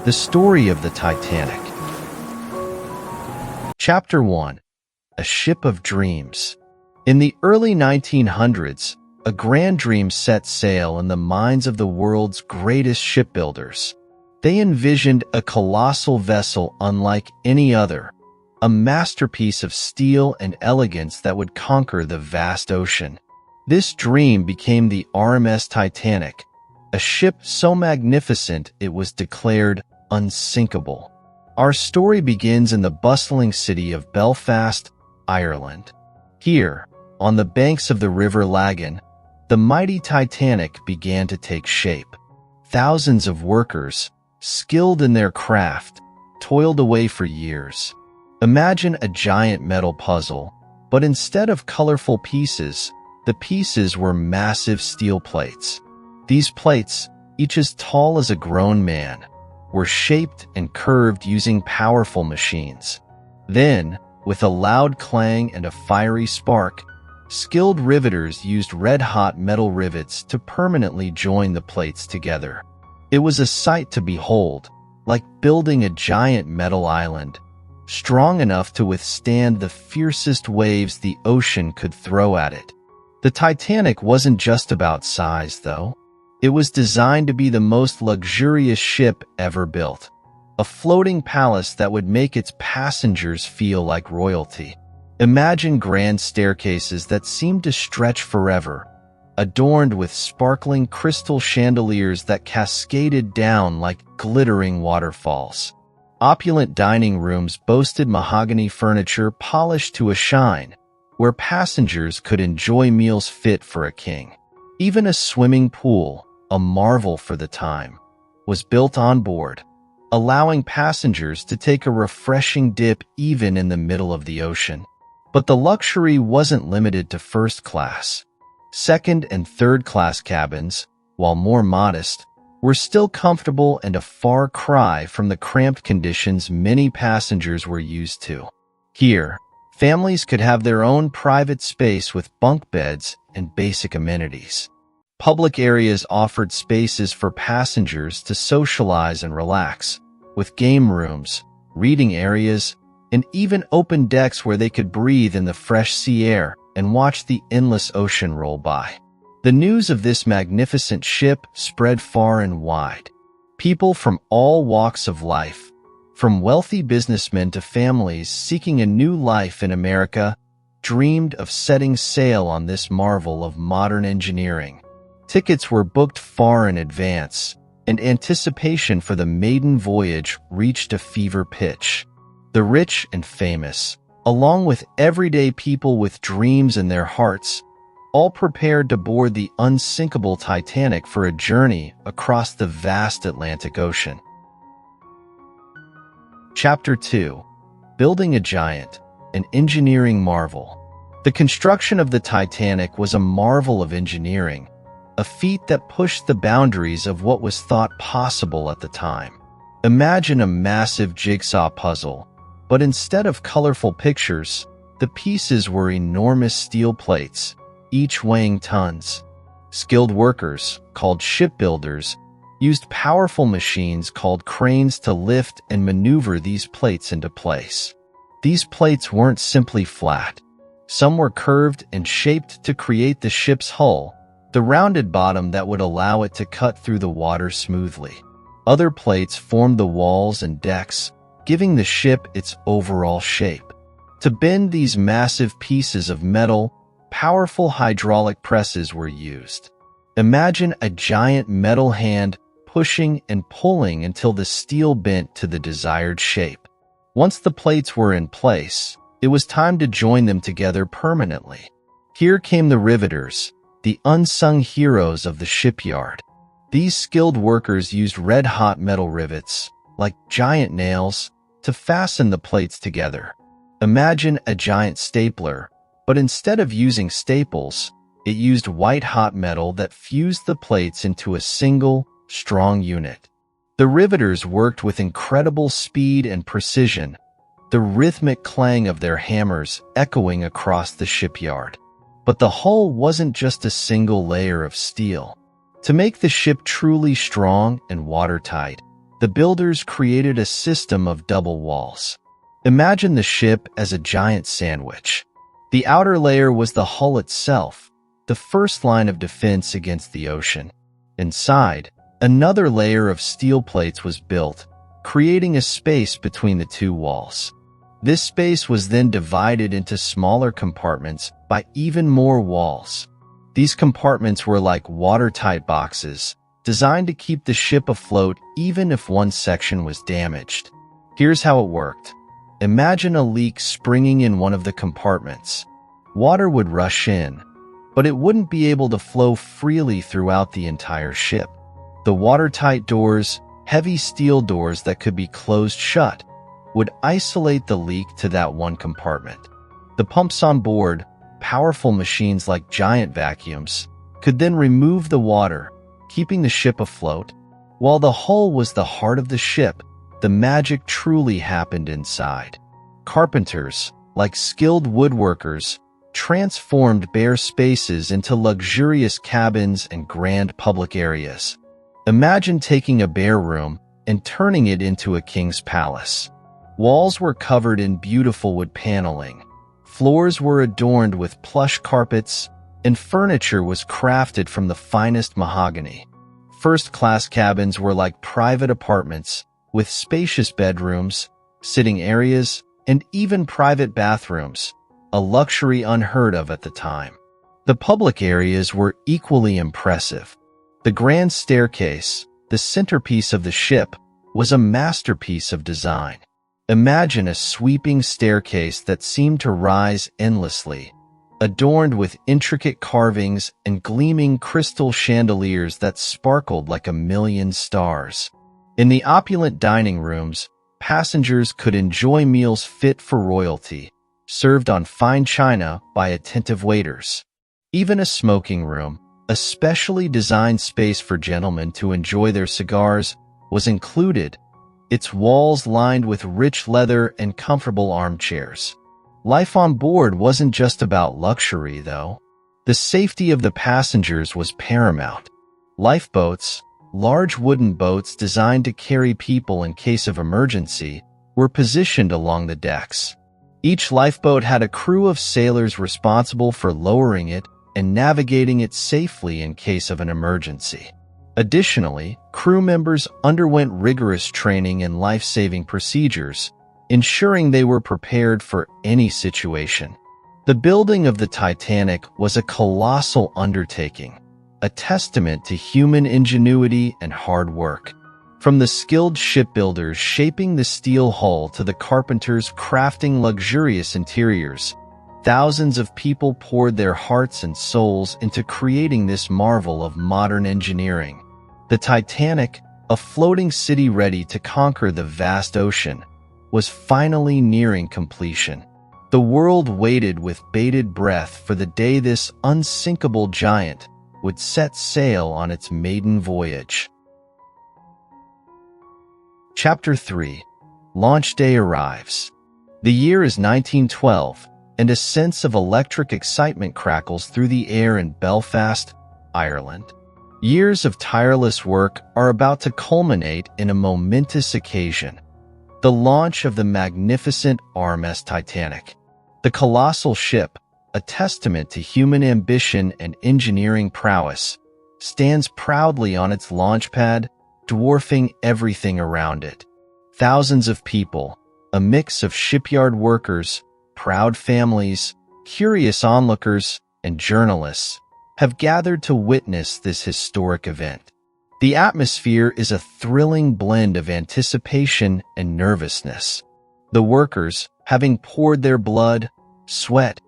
The story of the Titanic. Chapter 1. A Ship of Dreams. In the early 1900s, a grand dream set sail in the minds of the world's greatest shipbuilders. They envisioned a colossal vessel unlike any other, a masterpiece of steel and elegance that would conquer the vast ocean. This dream became the RMS Titanic, a ship so magnificent it was declared unsinkable. Our story begins in the bustling city of Belfast, Ireland. Here, on the banks of the River Lagan, the mighty Titanic began to take shape. Thousands of workers, skilled in their craft, toiled away for years. Imagine a giant metal puzzle, but instead of colorful pieces, the pieces were massive steel plates. These plates, each as tall as a grown man, were shaped and curved using powerful machines. Then, with a loud clang and a fiery spark, skilled riveters used red-hot metal rivets to permanently join the plates together. It was a sight to behold, like building a giant metal island, strong enough to withstand the fiercest waves the ocean could throw at it. The Titanic wasn't just about size, though. It was designed to be the most luxurious ship ever built, a floating palace that would make its passengers feel like royalty. Imagine grand staircases that seemed to stretch forever, adorned with sparkling crystal chandeliers that cascaded down like glittering waterfalls. Opulent dining rooms boasted mahogany furniture polished to a shine, where passengers could enjoy meals fit for a king. Even a swimming pool, a marvel for the time, was built on board, allowing passengers to take a refreshing dip even in the middle of the ocean. But the luxury wasn't limited to first class. Second and third class cabins, while more modest, were still comfortable and a far cry from the cramped conditions many passengers were used to. Here, families could have their own private space with bunk beds and basic amenities. Public areas offered spaces for passengers to socialize and relax, with game rooms, reading areas, and even open decks where they could breathe in the fresh sea air and watch the endless ocean roll by. The news of this magnificent ship spread far and wide. People from all walks of life, from wealthy businessmen to families seeking a new life in America, dreamed of setting sail on this marvel of modern engineering. Tickets were booked far in advance, and anticipation for the maiden voyage reached a fever pitch. The rich and famous, along with everyday people with dreams in their hearts, all prepared to board the unsinkable Titanic for a journey across the vast Atlantic Ocean. Chapter 2. Building a Giant, an Engineering Marvel. The construction of the Titanic was a marvel of engineering, a feat that pushed the boundaries of what was thought possible at the time. Imagine a massive jigsaw puzzle, but instead of colorful pictures, the pieces were enormous steel plates, each weighing tons. Skilled workers, called shipbuilders, used powerful machines called cranes to lift and maneuver these plates into place. These plates weren't simply flat. Some were curved and shaped to create the ship's hull, the rounded bottom that would allow it to cut through the water smoothly. Other plates formed the walls and decks, giving the ship its overall shape. To bend these massive pieces of metal, powerful hydraulic presses were used. Imagine a giant metal hand pushing and pulling until the steel bent to the desired shape. Once the plates were in place, it was time to join them together permanently. Here came the riveters, the unsung heroes of the shipyard. These skilled workers used red-hot metal rivets, like giant nails, to fasten the plates together. Imagine a giant stapler, but instead of using staples, it used white-hot metal that fused the plates into a single, strong unit. The riveters worked with incredible speed and precision, the rhythmic clang of their hammers echoing across the shipyard. But the hull wasn't just a single layer of steel. To make the ship truly strong and watertight, the builders created a system of double walls. Imagine the ship as a giant sandwich. The outer layer was the hull itself, the first line of defense against the ocean. Inside, another layer of steel plates was built, creating a space between the two walls. This space was then divided into smaller compartments by even more walls. These compartments were like watertight boxes, designed to keep the ship afloat even if one section was damaged. Here's how it worked. Imagine a leak springing in one of the compartments. Water would rush in, but it wouldn't be able to flow freely throughout the entire ship. The watertight doors, heavy steel doors that could be closed shut, would isolate the leak to that one compartment. The pumps on board, powerful machines like giant vacuums, could then remove the water, keeping the ship afloat. While the hull was the heart of the ship, the magic truly happened inside. Carpenters, like skilled woodworkers, transformed bare spaces into luxurious cabins and grand public areas. Imagine taking a bare room and turning it into a king's palace. Walls were covered in beautiful wood paneling. Floors were adorned with plush carpets, and furniture was crafted from the finest mahogany. First-class cabins were like private apartments, with spacious bedrooms, sitting areas, and even private bathrooms, a luxury unheard of at the time. The public areas were equally impressive. The grand staircase, the centerpiece of the ship, was a masterpiece of design. Imagine a sweeping staircase that seemed to rise endlessly, adorned with intricate carvings and gleaming crystal chandeliers that sparkled like a million stars. In the opulent dining rooms, passengers could enjoy meals fit for royalty, served on fine china by attentive waiters. Even a smoking room, a specially designed space for gentlemen to enjoy their cigars, was included, its walls lined with rich leather and comfortable armchairs. Life on board wasn't just about luxury, though. The safety of the passengers was paramount. Lifeboats, large wooden boats designed to carry people in case of emergency, were positioned along the decks. Each lifeboat had a crew of sailors responsible for lowering it and navigating it safely in case of an emergency. Additionally, crew members underwent rigorous training in life-saving procedures, ensuring they were prepared for any situation. The building of the Titanic was a colossal undertaking, a testament to human ingenuity and hard work. From the skilled shipbuilders shaping the steel hull to the carpenters crafting luxurious interiors, thousands of people poured their hearts and souls into creating this marvel of modern engineering. The Titanic, a floating city ready to conquer the vast ocean, was finally nearing completion. The world waited with bated breath for the day this unsinkable giant would set sail on its maiden voyage. Chapter 3. Launch Day arrives. The year is 1912, and a sense of electric excitement crackles through the air in Belfast, Ireland. Years of tireless work are about to culminate in a momentous occasion: the launch of the magnificent RMS Titanic. The colossal ship, a testament to human ambition and engineering prowess, stands proudly on its launch pad, dwarfing everything around it. Thousands of people, a mix of shipyard workers, proud families, curious onlookers, and journalists, have gathered to witness this historic event. The atmosphere is a thrilling blend of anticipation and nervousness. The workers, having poured their blood, sweat,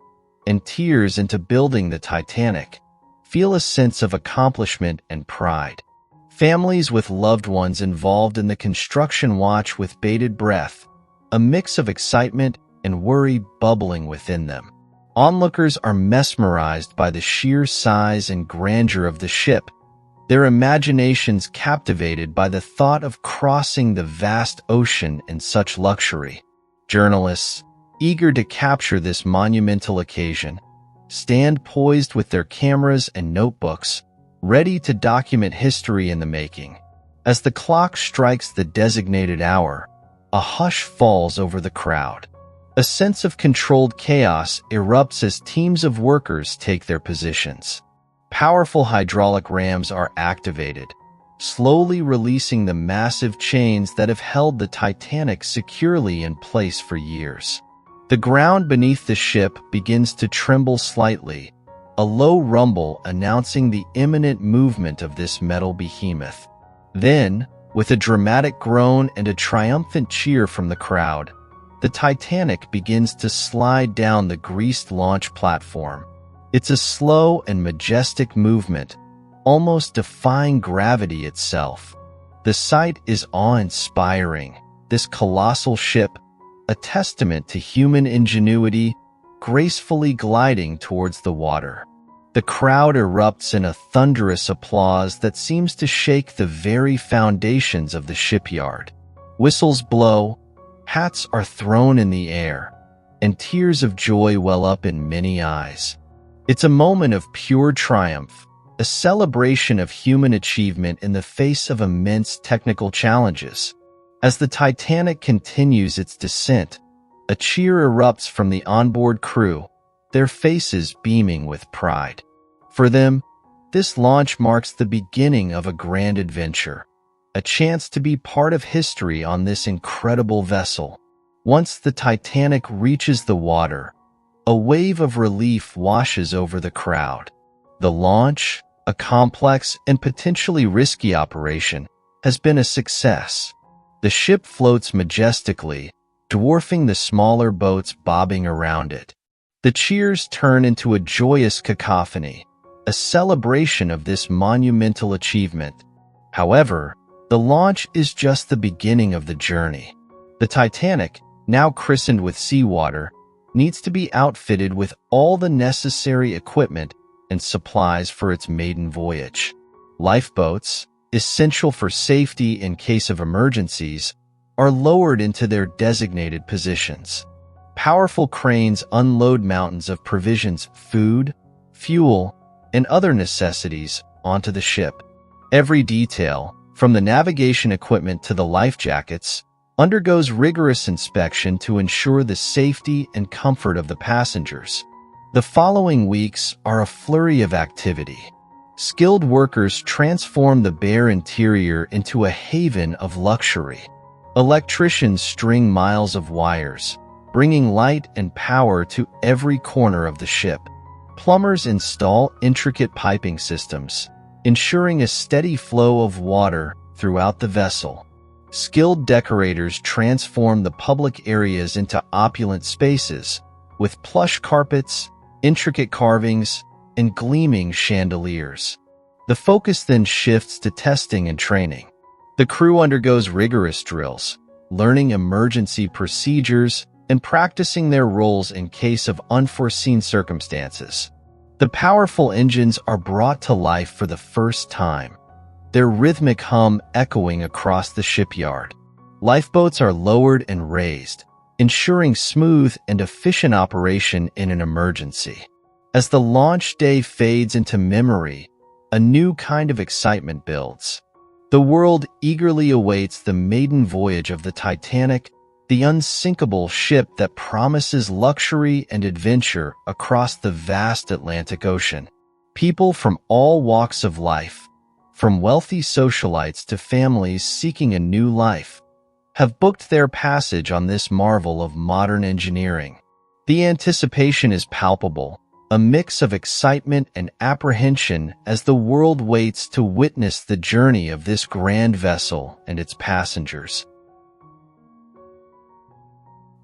and tears into building the Titanic, feel a sense of accomplishment and pride. Families with loved ones involved in the construction watch with bated breath, a mix of excitement and worry bubbling within them. Onlookers are mesmerized by the sheer size and grandeur of the ship, their imaginations captivated by the thought of crossing the vast ocean in such luxury. Journalists, eager to capture this monumental occasion, stand poised with their cameras and notebooks, ready to document history in the making. As the clock strikes the designated hour, a hush falls over the crowd. A sense of controlled chaos erupts as teams of workers take their positions. Powerful hydraulic rams are activated, slowly releasing the massive chains that have held the Titanic securely in place for years. The ground beneath the ship begins to tremble slightly, a low rumble announcing the imminent movement of this metal behemoth. Then, with a dramatic groan and a triumphant cheer from the crowd, the Titanic begins to slide down the greased launch platform. It's a slow and majestic movement, almost defying gravity itself. The sight is awe-inspiring. This colossal ship, a testament to human ingenuity, gracefully gliding towards the water. The crowd erupts in a thunderous applause that seems to shake the very foundations of the shipyard. Whistles blow, hats are thrown in the air, and tears of joy well up in many eyes. It's a moment of pure triumph, a celebration of human achievement in the face of immense technical challenges. As the Titanic continues its descent, a cheer erupts from the onboard crew, their faces beaming with pride. For them, this launch marks the beginning of a grand adventure, a chance to be part of history on this incredible vessel. Once the Titanic reaches the water, a wave of relief washes over the crowd. The launch, a complex and potentially risky operation, has been a success. The ship floats majestically, dwarfing the smaller boats bobbing around it. The cheers turn into a joyous cacophony, a celebration of this monumental achievement. However, the launch is just the beginning of the journey. The Titanic, now christened with seawater, needs to be outfitted with all the necessary equipment and supplies for its maiden voyage. Lifeboats, essential for safety in case of emergencies, are lowered into their designated positions. Powerful cranes unload mountains of provisions, food, fuel, and other necessities onto the ship. Every detail, from the navigation equipment to the life jackets, undergoes rigorous inspection to ensure the safety and comfort of the passengers. The following weeks are a flurry of activity. Skilled workers transform the bare interior into a haven of luxury. Electricians string miles of wires, bringing light and power to every corner of the ship. Plumbers install intricate piping systems, ensuring a steady flow of water throughout the vessel. Skilled decorators transform the public areas into opulent spaces, with plush carpets, intricate carvings, and gleaming chandeliers. The focus then shifts to testing and training. The crew undergoes rigorous drills, learning emergency procedures and practicing their roles in case of unforeseen circumstances. The powerful engines are brought to life for the first time, their rhythmic hum echoing across the shipyard. Lifeboats are lowered and raised, ensuring smooth and efficient operation in an emergency. As the launch day fades into memory, a new kind of excitement builds. The world eagerly awaits the maiden voyage of the Titanic, the unsinkable ship that promises luxury and adventure across the vast Atlantic Ocean. People from all walks of life, from wealthy socialites to families seeking a new life, have booked their passage on this marvel of modern engineering. The anticipation is palpable, a mix of excitement and apprehension as the world waits to witness the journey of this grand vessel and its passengers.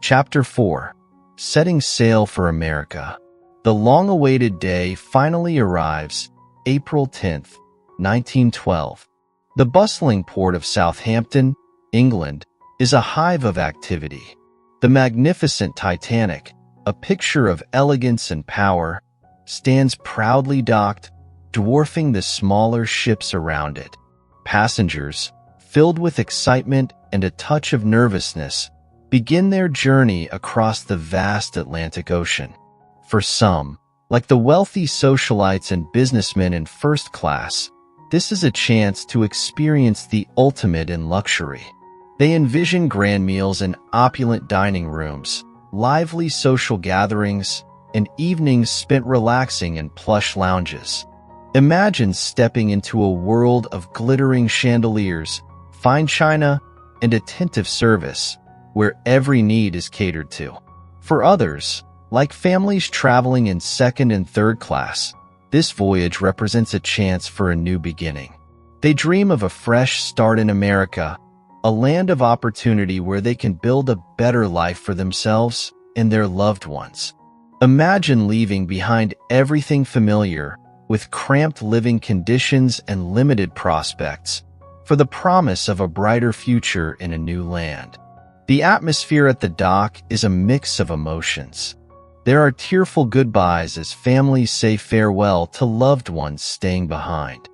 Chapter 4. Setting Sail for America. The long-awaited day finally arrives, April 10th, 1912. The bustling port of Southampton, England, is a hive of activity. The magnificent Titanic, a picture of elegance and power, stands proudly docked, dwarfing the smaller ships around it. Passengers, filled with excitement and a touch of nervousness, begin their journey across the vast Atlantic Ocean. For some, like the wealthy socialites and businessmen in first class, this is a chance to experience the ultimate in luxury. They envision grand meals in opulent dining rooms, lively social gatherings, and evenings spent relaxing in plush lounges. Imagine stepping into a world of glittering chandeliers, fine china, and attentive service, where every need is catered to. For others, like families traveling in second and third class, this voyage represents a chance for a new beginning. They dream of a fresh start in America, a land of opportunity where they can build a better life for themselves and their loved ones. Imagine leaving behind everything familiar, with cramped living conditions and limited prospects, for the promise of a brighter future in a new land. The atmosphere at the dock is a mix of emotions. There are tearful goodbyes as families say farewell to loved ones staying behind.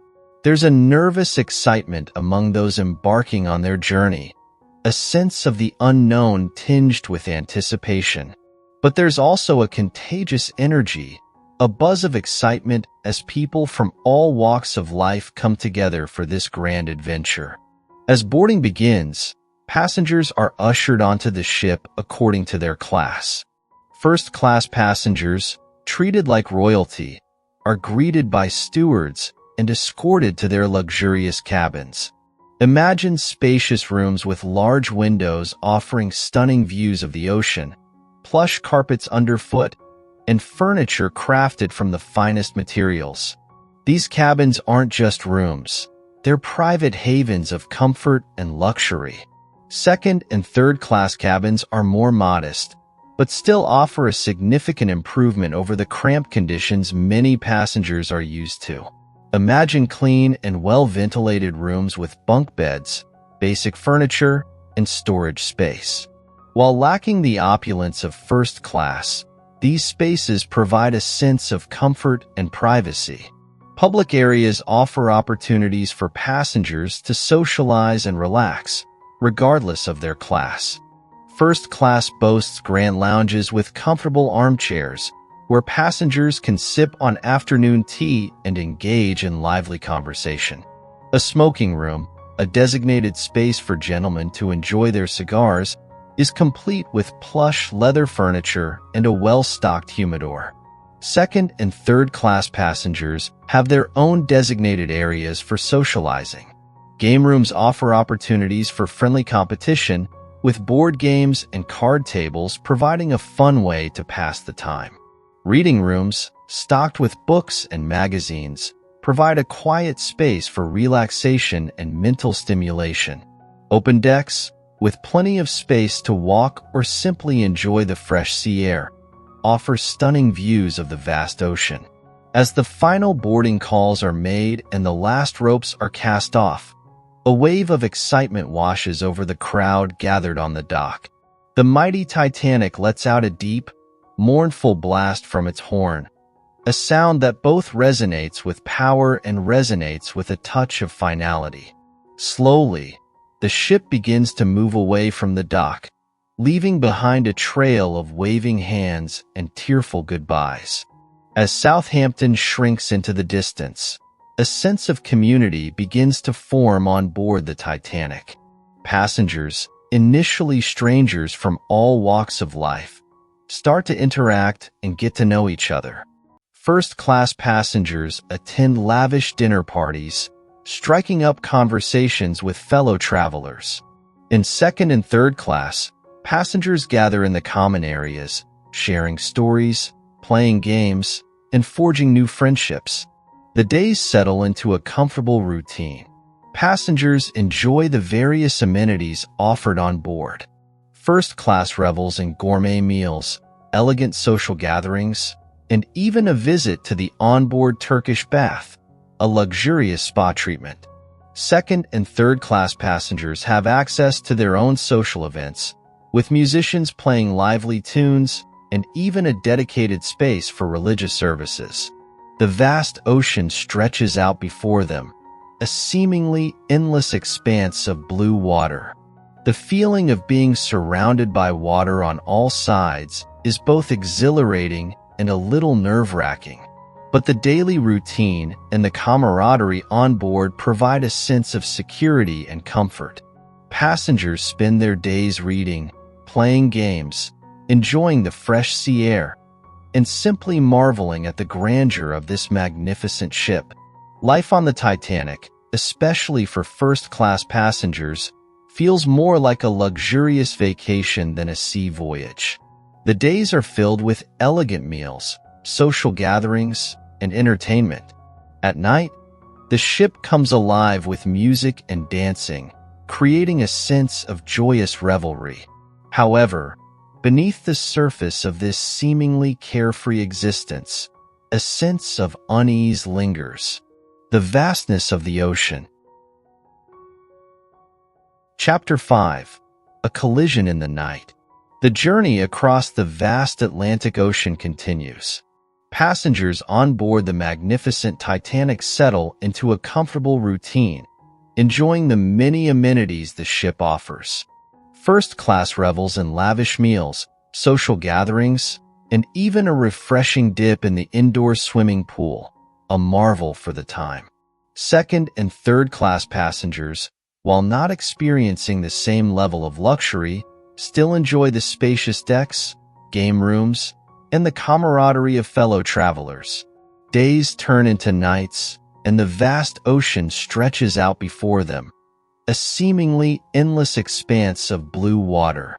There's a nervous excitement among those embarking on their journey, a sense of the unknown tinged with anticipation. But there's also a contagious energy, a buzz of excitement as people from all walks of life come together for this grand adventure. As boarding begins, passengers are ushered onto the ship according to their class. First-class passengers, treated like royalty, are greeted by stewards and escorted to their luxurious cabins. Imagine spacious rooms with large windows offering stunning views of the ocean, plush carpets underfoot, and furniture crafted from the finest materials. These cabins aren't just rooms. They're private havens of comfort and luxury. Second and third class cabins are more modest, but still offer a significant improvement over the cramped conditions many passengers are used to. Imagine clean and well-ventilated rooms with bunk beds, basic furniture, and storage space. While lacking the opulence of first class, these spaces provide a sense of comfort and privacy. Public areas offer opportunities for passengers to socialize and relax, regardless of their class. First class boasts grand lounges with comfortable armchairs, where passengers can sip on afternoon tea and engage in lively conversation. A smoking room, a designated space for gentlemen to enjoy their cigars, is complete with plush leather furniture and a well-stocked humidor. Second and third class passengers have their own designated areas for socializing. Game rooms offer opportunities for friendly competition, with board games and card tables providing a fun way to pass the time. Reading rooms, stocked with books and magazines, provide a quiet space for relaxation and mental stimulation. Open decks, with plenty of space to walk or simply enjoy the fresh sea air, offer stunning views of the vast ocean. As the final boarding calls are made and the last ropes are cast off, a wave of excitement washes over the crowd gathered on the dock. The mighty Titanic lets out a deep, mournful blast from its horn, a sound that both resonates with power and resonates with a touch of finality. Slowly, the ship begins to move away from the dock, leaving behind a trail of waving hands and tearful goodbyes. As Southampton shrinks into the distance, a sense of community begins to form on board the Titanic. Passengers, initially strangers from all walks of life, start to interact and get to know each other. First-class passengers attend lavish dinner parties, striking up conversations with fellow travelers. In second and third class, passengers gather in the common areas, sharing stories, playing games, and forging new friendships. The days settle into a comfortable routine. Passengers enjoy the various amenities offered on board. First-class revels in gourmet meals, elegant social gatherings, and even a visit to the onboard Turkish bath, a luxurious spa treatment. Second and third-class passengers have access to their own social events, with musicians playing lively tunes and even a dedicated space for religious services. The vast ocean stretches out before them, a seemingly endless expanse of blue water. The feeling of being surrounded by water on all sides is both exhilarating and a little nerve-wracking. But the daily routine and the camaraderie on board provide a sense of security and comfort. Passengers spend their days reading, playing games, enjoying the fresh sea air, and simply marveling at the grandeur of this magnificent ship. Life on the Titanic, especially for first-class passengers, feels more like a luxurious vacation than a sea voyage. The days are filled with elegant meals, social gatherings, and entertainment. At night, the ship comes alive with music and dancing, creating a sense of joyous revelry. However, beneath the surface of this seemingly carefree existence, a sense of unease lingers. The vastness of the ocean. Chapter 5. A collision in the night. The journey across the vast Atlantic Ocean continues. Passengers on board the magnificent Titanic settle into a comfortable routine, enjoying the many amenities the ship offers. First-class revels in lavish meals, social gatherings, and even a refreshing dip in the indoor swimming pool, a marvel for the time. Second- and third-class passengers, while not experiencing the same level of luxury, still enjoy the spacious decks, game rooms, and the camaraderie of fellow travelers. Days turn into nights, and the vast ocean stretches out before them, a seemingly endless expanse of blue water.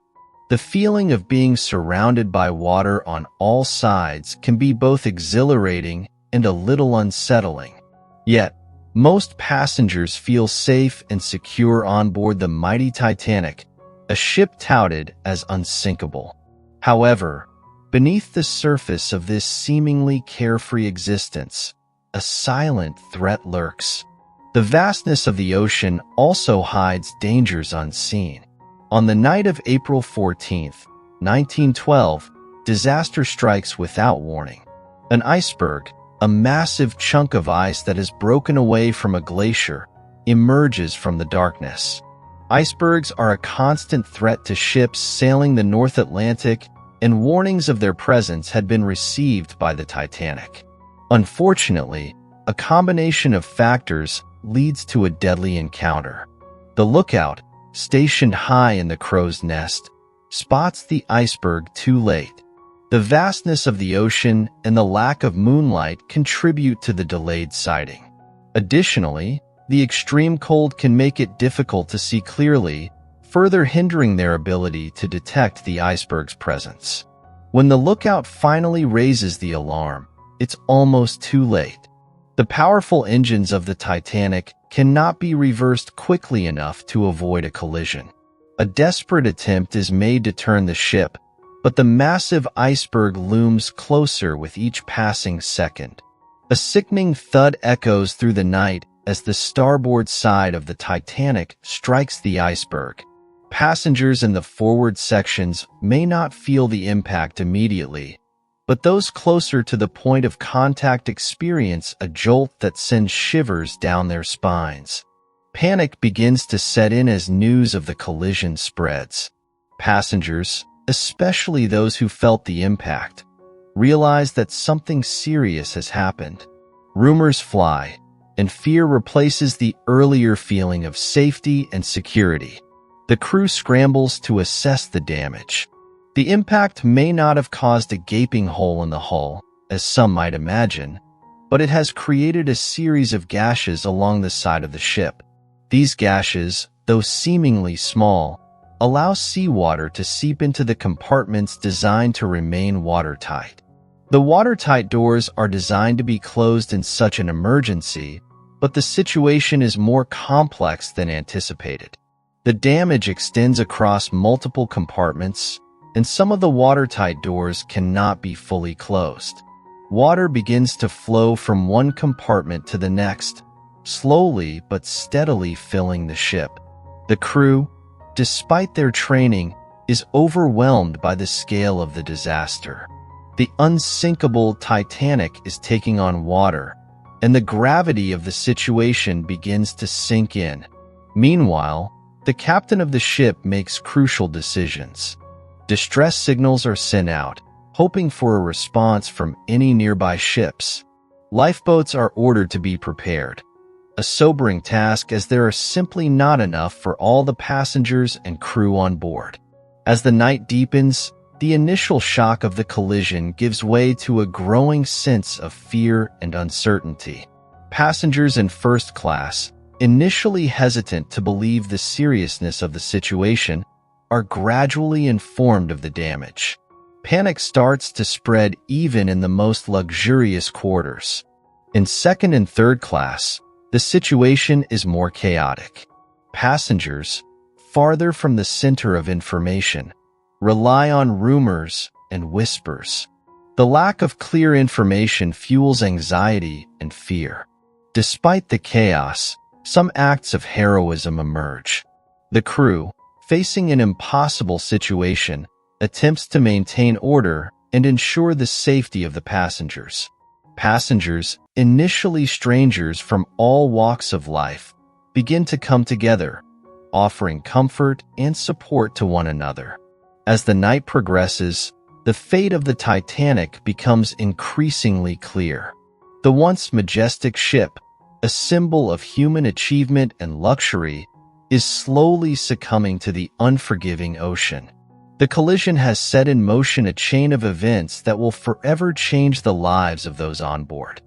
The feeling of being surrounded by water on all sides can be both exhilarating and a little unsettling. Yet, most passengers feel safe and secure on board the mighty Titanic, a ship touted as unsinkable. However, beneath the surface of this seemingly carefree existence, a silent threat lurks. The vastness of the ocean also hides dangers unseen. On the night of April 14, 1912, disaster strikes without warning. An iceberg, a massive chunk of ice that has broken away from a glacier, emerges from the darkness. Icebergs are a constant threat to ships sailing the North Atlantic, and warnings of their presence had been received by the Titanic. Unfortunately, a combination of factors leads to a deadly encounter. The lookout, stationed high in the crow's nest, spots the iceberg too late. The vastness of the ocean and the lack of moonlight contribute to the delayed sighting. Additionally, the extreme cold can make it difficult to see clearly, further hindering their ability to detect the iceberg's presence. When the lookout finally raises the alarm, it's almost too late. The powerful engines of the Titanic cannot be reversed quickly enough to avoid a collision. A desperate attempt is made to turn the ship, but the massive iceberg looms closer with each passing second. A sickening thud echoes through the night as the starboard side of the Titanic strikes the iceberg. Passengers in the forward sections may not feel the impact immediately, but those closer to the point of contact experience a jolt that sends shivers down their spines. Panic begins to set in as news of the collision spreads. Passengers, especially those who felt the impact, realize that something serious has happened. Rumors fly, and fear replaces the earlier feeling of safety and security. The crew scrambles to assess the damage. The impact may not have caused a gaping hole in the hull, as some might imagine, but it has created a series of gashes along the side of the ship. These gashes, though seemingly small, allow seawater to seep into the compartments designed to remain watertight. The watertight doors are designed to be closed in such an emergency, but the situation is more complex than anticipated. The damage extends across multiple compartments, and some of the watertight doors cannot be fully closed. Water begins to flow from one compartment to the next, slowly but steadily filling the ship. The crew, despite their training, is overwhelmed by the scale of the disaster. The unsinkable Titanic is taking on water, and the gravity of the situation begins to sink in. Meanwhile, the captain of the ship makes crucial decisions. Distress signals are sent out, hoping for a response from any nearby ships. Lifeboats are ordered to be prepared, a sobering task as there are simply not enough for all the passengers and crew on board. As the night deepens, the initial shock of the collision gives way to a growing sense of fear and uncertainty. Passengers in first class, initially hesitant to believe the seriousness of the situation, are gradually informed of the damage. Panic starts to spread even in the most luxurious quarters. In second and third class, the situation is more chaotic. Passengers, farther from the center of information, rely on rumors and whispers. The lack of clear information fuels anxiety and fear. Despite the chaos, some acts of heroism emerge. The crew, facing an impossible situation, attempts to maintain order and ensure the safety of the passengers. Passengers, initially strangers from all walks of life, begin to come together, offering comfort and support to one another. As the night progresses, the fate of the Titanic becomes increasingly clear. The once majestic ship, a symbol of human achievement and luxury, is slowly succumbing to the unforgiving ocean. The collision has set in motion a chain of events that will forever change the lives of those on board.